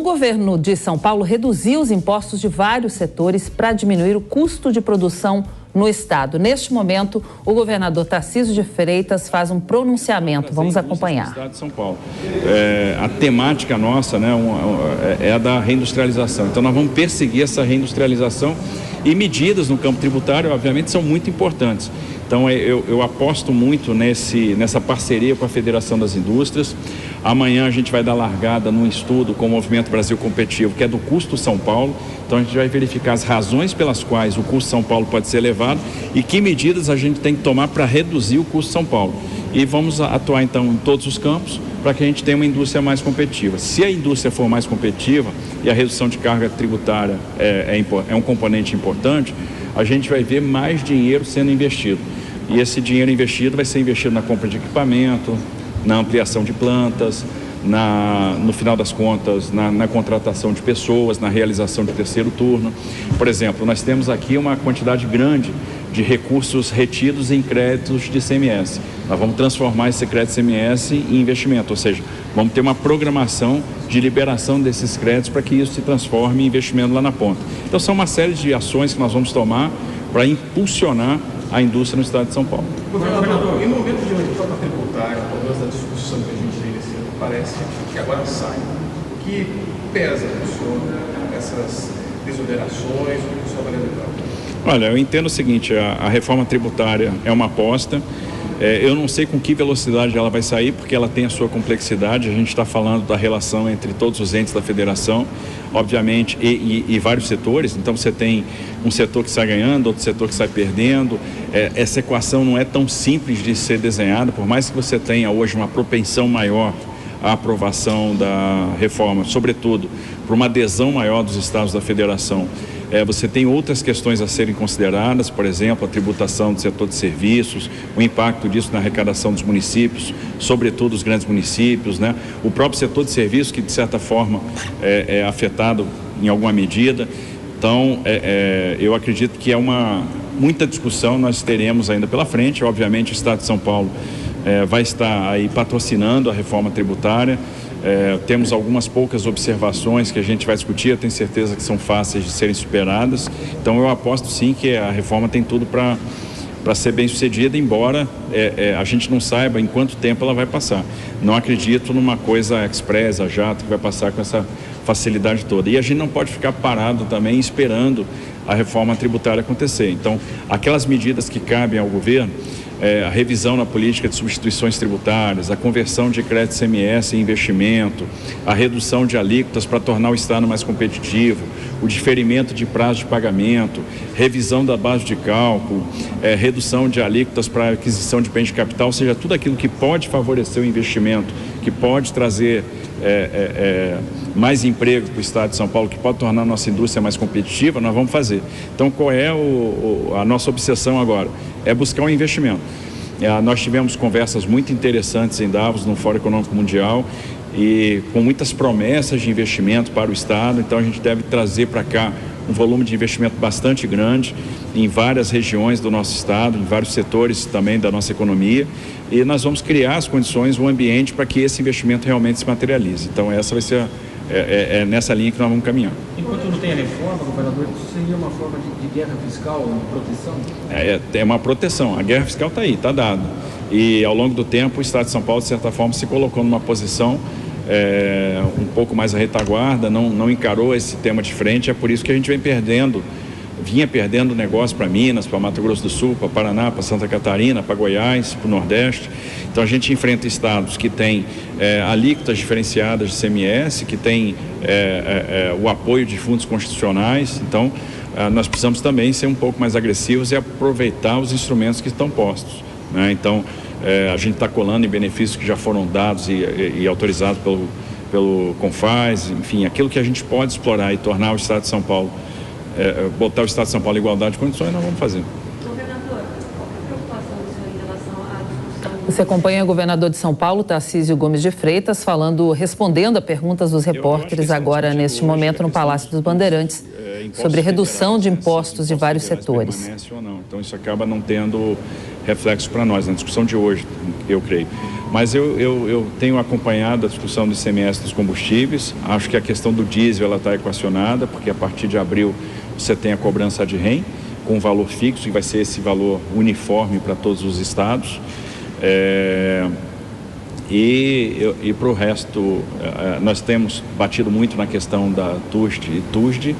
O governo de São Paulo reduziu os impostos de vários setores para diminuir o custo de produção no estado. Neste momento, o governador Tarcísio de Freitas faz um pronunciamento. Vamos acompanhar. Estado de São Paulo. A temática nossa, né, é a da reindustrialização. Então, nós vamos perseguir essa reindustrialização e medidas no campo tributário, obviamente, são muito importantes. Então, eu aposto muito nessa parceria com a Federação das Indústrias. Amanhã a gente vai dar largada num estudo com o Movimento Brasil Competitivo, que é do custo São Paulo. Então, a gente vai verificar as razões pelas quais o custo São Paulo pode ser elevado e que medidas a gente tem que tomar para reduzir o custo São Paulo. E vamos atuar, então, em todos os campos para que a gente tenha uma indústria mais competitiva. Se a indústria for mais competitiva e a redução de carga tributária é um componente importante, a gente vai ver mais dinheiro sendo investido. E esse dinheiro investido vai ser investido na compra de equipamento, na ampliação de plantas, no final das contas, na contratação de pessoas, na realização de terceiro turno. Por exemplo, nós temos aqui uma quantidade grande de recursos retidos em créditos de ICMS. Nós vamos transformar esse crédito ICMS em investimento, ou seja, vamos ter uma programação de liberação desses créditos para que isso se transforme em investimento lá na ponta. Então, são uma série de ações que nós vamos tomar para impulsionar a indústria no estado de São Paulo. Governador, em momento de reforma tributária, talvez a discussão que a gente tem nesse ano parece que agora sai. O que pesa no senhor essas desonerações, o que o senhor vai lembrar? Olha, eu entendo o seguinte, a reforma tributária é uma aposta. Eu não sei com que velocidade ela vai sair, porque ela tem a sua complexidade. A gente está falando da relação entre todos os entes da federação, obviamente, e vários setores. Então, você tem um setor que sai ganhando, outro setor que sai perdendo. Essa equação não é tão simples de ser desenhada, por mais que você tenha hoje uma propensão maior à aprovação da reforma, sobretudo por uma adesão maior dos estados da federação. Você tem outras questões a serem consideradas, por exemplo, a tributação do setor de serviços, o impacto disso na arrecadação dos municípios, sobretudo os grandes municípios, né? O próprio setor de serviços, que de certa forma é afetado em alguma medida. Então, eu acredito que muita discussão nós teremos ainda pela frente. Obviamente, o Estado de São Paulo vai estar aí patrocinando a reforma tributária. Temos algumas poucas observações que a gente vai discutir, eu tenho certeza que são fáceis de serem superadas. Então, eu aposto sim que a reforma tem tudo para ser bem sucedida, embora a gente não saiba em quanto tempo ela vai passar. Não acredito numa coisa express, a jato, que vai passar com essa facilidade toda. E a gente não pode ficar parado também esperando a reforma tributária acontecer. Então, aquelas medidas que cabem ao governo, a revisão na política de substituições tributárias, a conversão de crédito ICMS em investimento, a redução de alíquotas para tornar o Estado mais competitivo, o diferimento de prazo de pagamento, revisão da base de cálculo, redução de alíquotas para aquisição de bens de capital, ou seja, tudo aquilo que pode favorecer o investimento, que pode trazer mais emprego para o Estado de São Paulo, que pode tornar a nossa indústria mais competitiva, nós vamos fazer. Então, qual é a nossa obsessão agora? É buscar um investimento. Nós tivemos conversas muito interessantes em Davos, no Fórum Econômico Mundial, e com muitas promessas de investimento para o Estado. Então, a gente deve trazer para cá um volume de investimento bastante grande em várias regiões do nosso Estado, em vários setores também da nossa economia, e nós vamos criar as condições, o ambiente para que esse investimento realmente se materialize. Então, essa vai ser nessa linha que nós vamos caminhar. Enquanto não tem a reforma, governador, isso seria uma forma de guerra fiscal, uma proteção? É uma proteção. A guerra fiscal está aí, está dada. E ao longo do tempo, o Estado de São Paulo, de certa forma, se colocou numa posição um pouco mais à retaguarda, não encarou esse tema de frente. É por isso que a gente vinha perdendo negócio para Minas, para Mato Grosso do Sul, para Paraná, para Santa Catarina, para Goiás, para o Nordeste. Então, a gente enfrenta estados que têm alíquotas diferenciadas de ICMS, que têm o apoio de fundos constitucionais. Então, nós precisamos também ser um pouco mais agressivos e aproveitar os instrumentos que estão postos, né? Então, a gente está colando em benefícios que já foram dados e autorizados pelo CONFAS, enfim, aquilo que a gente pode explorar e tornar o Estado de São Paulo, botar o Estado de São Paulo em igualdade de condições, nós vamos fazer. Governador, qual é a preocupação do senhor em relação à discussão? Você acompanha o governador de São Paulo, Tarcísio Gomes de Freitas, respondendo a perguntas dos repórteres agora, neste momento, no Palácio dos Bandeirantes, sobre redução de impostos de vários setores. Então, isso acaba não tendo reflexo para nós, na discussão de hoje, eu creio. Mas eu tenho acompanhado a discussão do ICMS dos combustíveis. Acho que a questão do diesel ela está equacionada, porque a partir de abril você tem a cobrança de REM com um valor fixo, e vai ser esse valor uniforme para todos os estados. E para o resto, nós temos batido muito na questão da TUST e TUSD,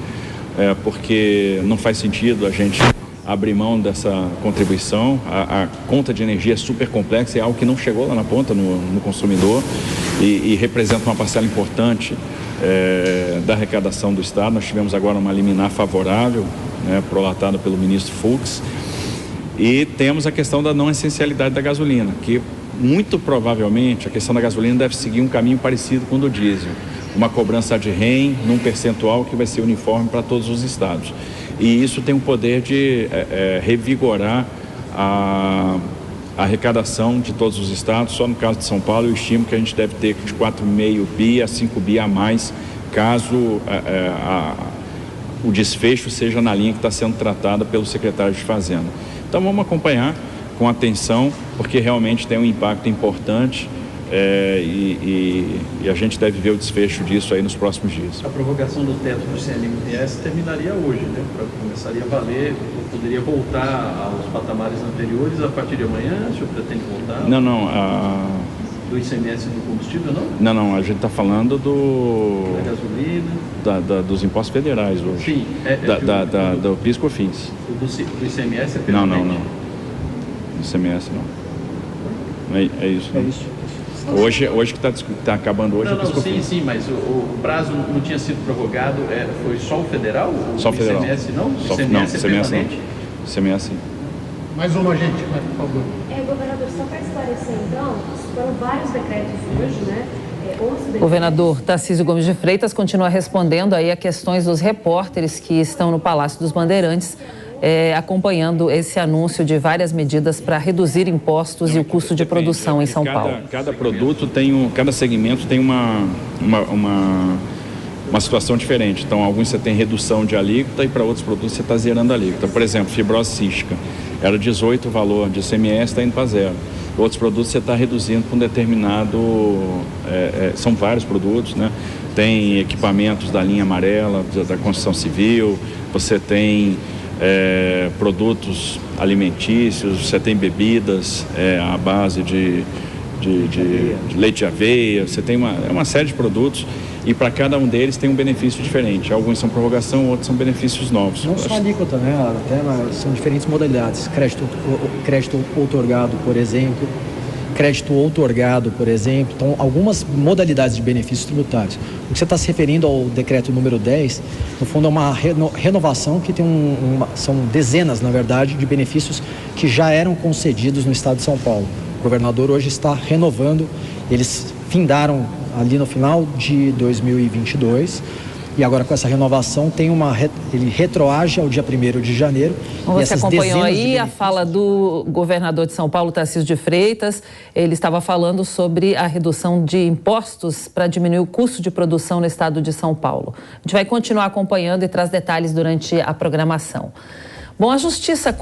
porque não faz sentido a gente abrir mão dessa contribuição. A conta de energia é super complexa, é algo que não chegou lá na ponta no consumidor e representa uma parcela importante da arrecadação do Estado. Nós tivemos agora uma liminar favorável, prolatada pelo ministro Fux, e temos a questão da não essencialidade da gasolina, que muito provavelmente a questão da gasolina deve seguir um caminho parecido com o do diesel, uma cobrança de REM num percentual que vai ser uniforme para todos os estados. E isso tem o poder de revigorar a arrecadação de todos os estados. Só no caso de São Paulo, eu estimo que a gente deve ter de 4,5 bi a 5 bi a mais, caso o desfecho seja na linha que está sendo tratada pelo secretário de Fazenda. Então vamos acompanhar com atenção, porque realmente tem um impacto importante. E a gente deve ver o desfecho disso aí nos próximos dias. A prorrogação do teto do CMS terminaria hoje, né? Começaria a valer, poderia voltar aos patamares anteriores a partir de amanhã? O senhor pretende voltar? Não. Do ICMS do combustível, não? Não, a gente está falando da gasolina. Dos impostos federais hoje. Sim. Do PIS e COFINS. Do ICMS é permanente? Não. Do ICMS não. É isso. É isso. Hoje que está acabando hoje. Sim, mas o prazo não tinha sido prorrogado, foi só o federal? Só o federal. ICMS não? O ICMS é permanente? ICMS sim. Mais uma, gente, por favor. Governador, só para esclarecer então, foram vários decretos hoje, né? O governador Tarcísio Gomes de Freitas continua respondendo aí a questões dos repórteres que estão no Palácio dos Bandeirantes, acompanhando esse anúncio de várias medidas para reduzir impostos e o custo de produção em São Paulo. Cada produto cada segmento tem uma situação diferente. Então, alguns você tem redução de alíquota e para outros produtos você está zerando a alíquota. Por exemplo, fibrose cística. Era 18 o valor de ICMS, está indo para zero. Outros produtos você está reduzindo para um determinado... são vários produtos, né? Tem equipamentos da linha amarela, da construção civil, você tem... produtos alimentícios, você tem bebidas à base de leite de aveia, você tem uma série de produtos e para cada um deles tem um benefício diferente. Alguns são prorrogação, outros são benefícios novos. Não só alíquota, né? Até são diferentes modalidades. Crédito outorgado, por exemplo. Crédito outorgado, por exemplo. Então, algumas modalidades de benefícios tributários. O que você está se referindo ao decreto número 10, no fundo é uma renovação que tem são dezenas, na verdade, de benefícios que já eram concedidos no estado de São Paulo. O governador hoje está renovando, eles findaram ali no final de 2022 e agora com essa renovação ele retroage ao dia 1º de janeiro. Você acompanhou aí a fala do governador de São Paulo, Tarcísio de Freitas. Ele estava falando sobre a redução de impostos para diminuir o custo de produção no estado de São Paulo. A gente vai continuar acompanhando e traz detalhes durante a programação. Bom, a Justiça